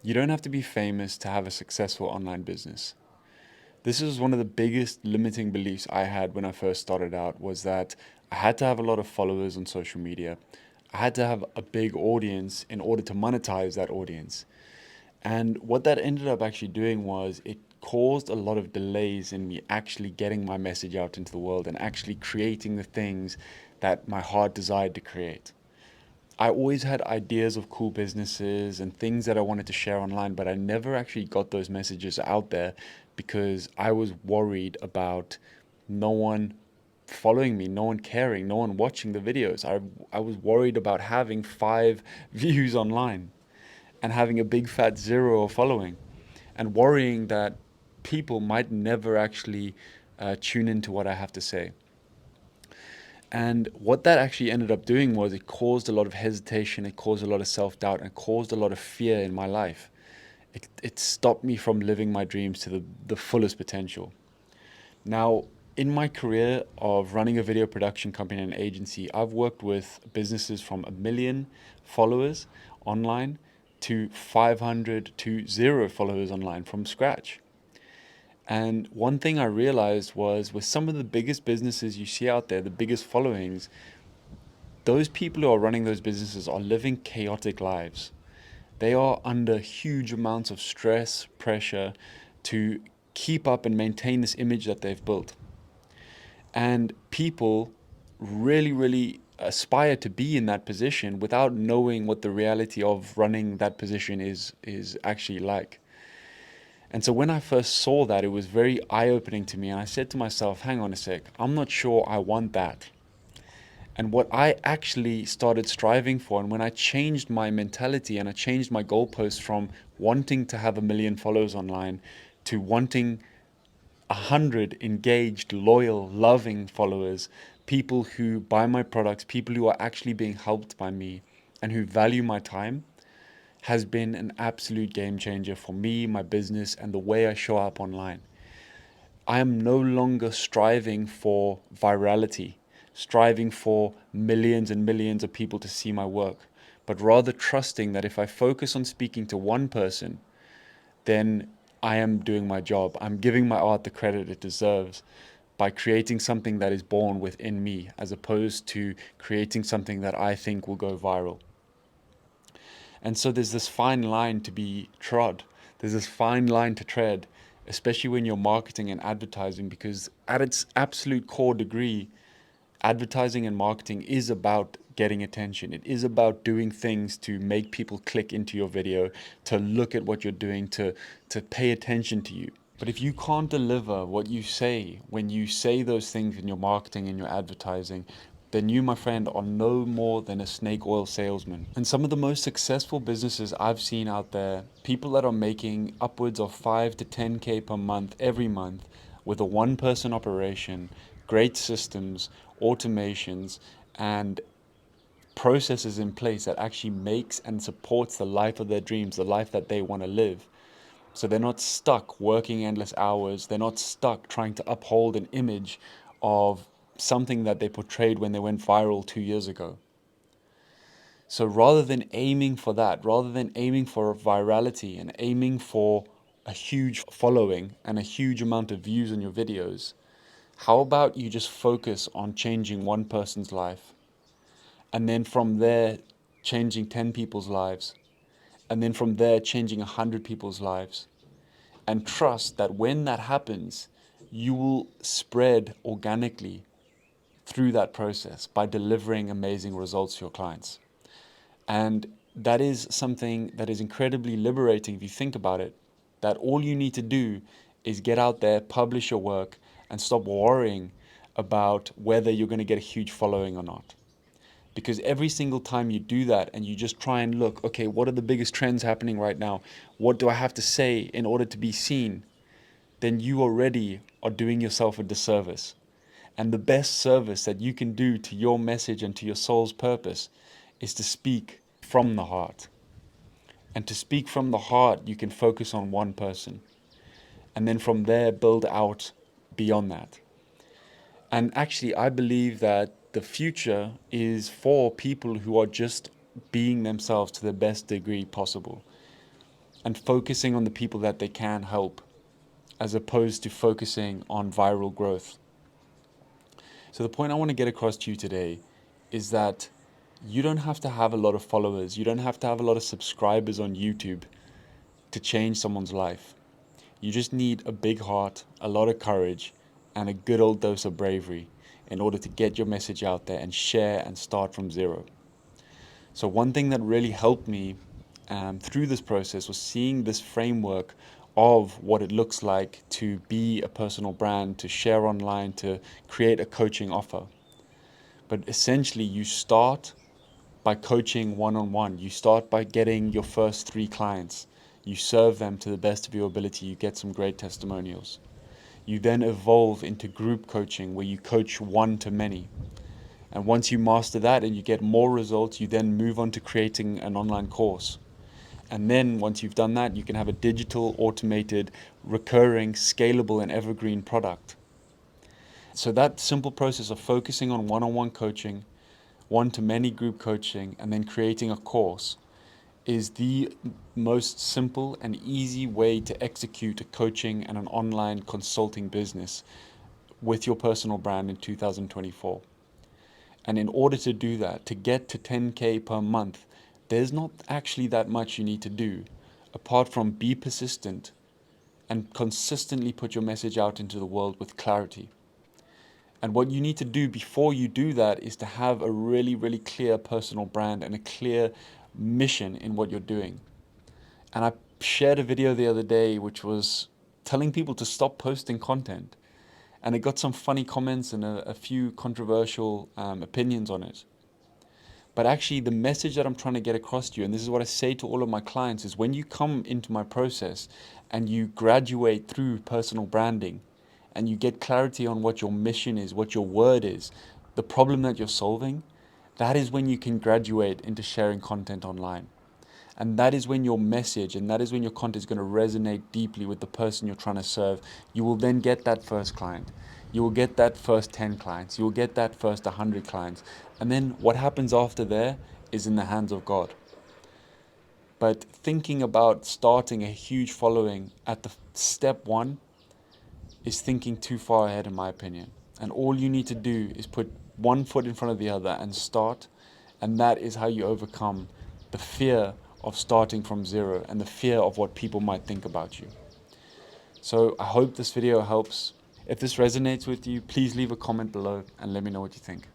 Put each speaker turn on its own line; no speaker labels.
You don't have to be famous to have a successful online business. This is one of the biggest limiting beliefs I had when I first started out, was that I had to have a lot of followers on social media. I had to have a big audience in order to monetize that audience. And what that ended up actually doing was it caused a lot of delays in me actually getting my message out into the world and actually creating the things that my heart desired to create. I always had ideas of cool businesses and things that I wanted to share online, but I never actually got those messages out there because I was worried about no one following me, no one caring, no one watching the videos. I was worried about having 5 views online and having a big fat zero of following, and worrying that people might never actually tune into what I have to say. And what that actually ended up doing was it caused a lot of hesitation, it caused a lot of self doubt, and caused a lot of fear in my life. It stopped me from living my dreams to the fullest potential. Now, in my career of running a video production company and agency, I've worked with businesses from 1 million followers online to 500 to 0 followers online from scratch. And one thing I realized was with some of the biggest businesses you see out there, the biggest followings, those people who are running those businesses are living chaotic lives. They are under huge amounts of stress, pressure to keep up and maintain this image that they've built. And people really aspire to be in that position without knowing what the reality of running that position is actually like. And so when I first saw that, it was very eye-opening to me. And I said to myself, hang on a sec, I'm not sure I want that. And what I actually started striving for, and when I changed my mentality and I changed my goalposts from wanting to have 1 million followers online to wanting 100 engaged, loyal, loving followers, people who buy my products, people who are actually being helped by me and who value my time, has been an absolute game changer for me, my business, and the way I show up online. I am no longer striving for virality, striving for millions and millions of people to see my work, but rather trusting that if I focus on speaking to one person, then I am doing my job. I'm giving my art the credit it deserves by creating something that is born within me, as opposed to creating something that I think will go viral. And so there's this fine line to be trod. There's this fine line to tread, especially when you're marketing and advertising, because at its absolute core degree, advertising and marketing is about getting attention. It is about doing things to make people click into your video, to look at what you're doing, to pay attention to you. But if you can't deliver what you say when you say those things in your marketing and your advertising, then you, my friend, are no more than a snake oil salesman. And some of the most successful businesses I've seen out there, people that are making upwards of 5 to 10K per month every month with a one-person operation, great systems, automations, and processes in place that actually makes and supports the life of their dreams, the life that they want to live. So they're not stuck working endless hours. They're not stuck trying to uphold an image of something that they portrayed when they went viral 2 years ago. So rather than aiming for that, rather than aiming for virality and aiming for a huge following and a huge amount of views on your videos, how about you just focus on changing one person's life, and then from there changing 10 people's lives, and then from there changing 100 people's lives, and trust that when that happens, you will spread organically through that process by delivering amazing results to your clients. And that is something that is incredibly liberating if you think about it, that all you need to do is get out there, publish your work, and stop worrying about whether you're going to get a huge following or not. Because every single time you do that and you just try and look, okay, what are the biggest trends happening right now? What do I have to say in order to be seen? Then you already are doing yourself a disservice. And the best service that you can do to your message and to your soul's purpose is to speak from the heart. And to speak from the heart, you can focus on one person. And then from there, build out beyond that. And actually, I believe that the future is for people who are just being themselves to the best degree possible. and focusing on the people that they can help, as opposed to focusing on viral growth. So the point I want to get across to you today is that you don't have to have a lot of followers, you don't have to have a lot of subscribers on YouTube to change someone's life. You just need a big heart, a lot of courage, and a good old dose of bravery in order to get your message out there and share and start from zero. So one thing that really helped me through this process was seeing this framework of what it looks like to be a personal brand, to share online, to create a coaching offer. But essentially, you start by coaching one-on-one. You start by getting your first 3 clients. You serve them to the best of your ability. You get some great testimonials. You then evolve into group coaching where you coach one to many. And once you master that and you get more results, you then move on to creating an online course. And then once you've done that, you can have a digital, automated, recurring, scalable, and evergreen product. So that simple process of focusing on one-on-one coaching, one-to-many group coaching, and then creating a course is the most simple and easy way to execute a coaching and an online consulting business with your personal brand in 2024. And in order to do that, to get to 10K per month, there's not actually that much you need to do apart from be persistent and consistently put your message out into the world with clarity. And what you need to do before you do that is to have a really, really clear personal brand and a clear mission in what you're doing. And I shared a video the other day which was telling people to stop posting content. And it got some funny comments and a few controversial opinions on it. But actually, the message that I'm trying to get across to you, and this is what I say to all of my clients, is when you come into my process and you graduate through personal branding and you get clarity on what your mission is, what your word is, the problem that you're solving, that is when you can graduate into sharing content online. And that is when your message and that is when your content is going to resonate deeply with the person you're trying to serve. You will then get that first client. You will get that first 10 clients. You will get that first 100 clients. And then what happens after there is in the hands of God. But thinking about starting a huge following at the step one is thinking too far ahead, in my opinion. And all you need to do is put one foot in front of the other and start. And that is how you overcome the fear of starting from zero and the fear of what people might think about you. So I hope this video helps. If this resonates with you, please leave a comment below and let me know what you think.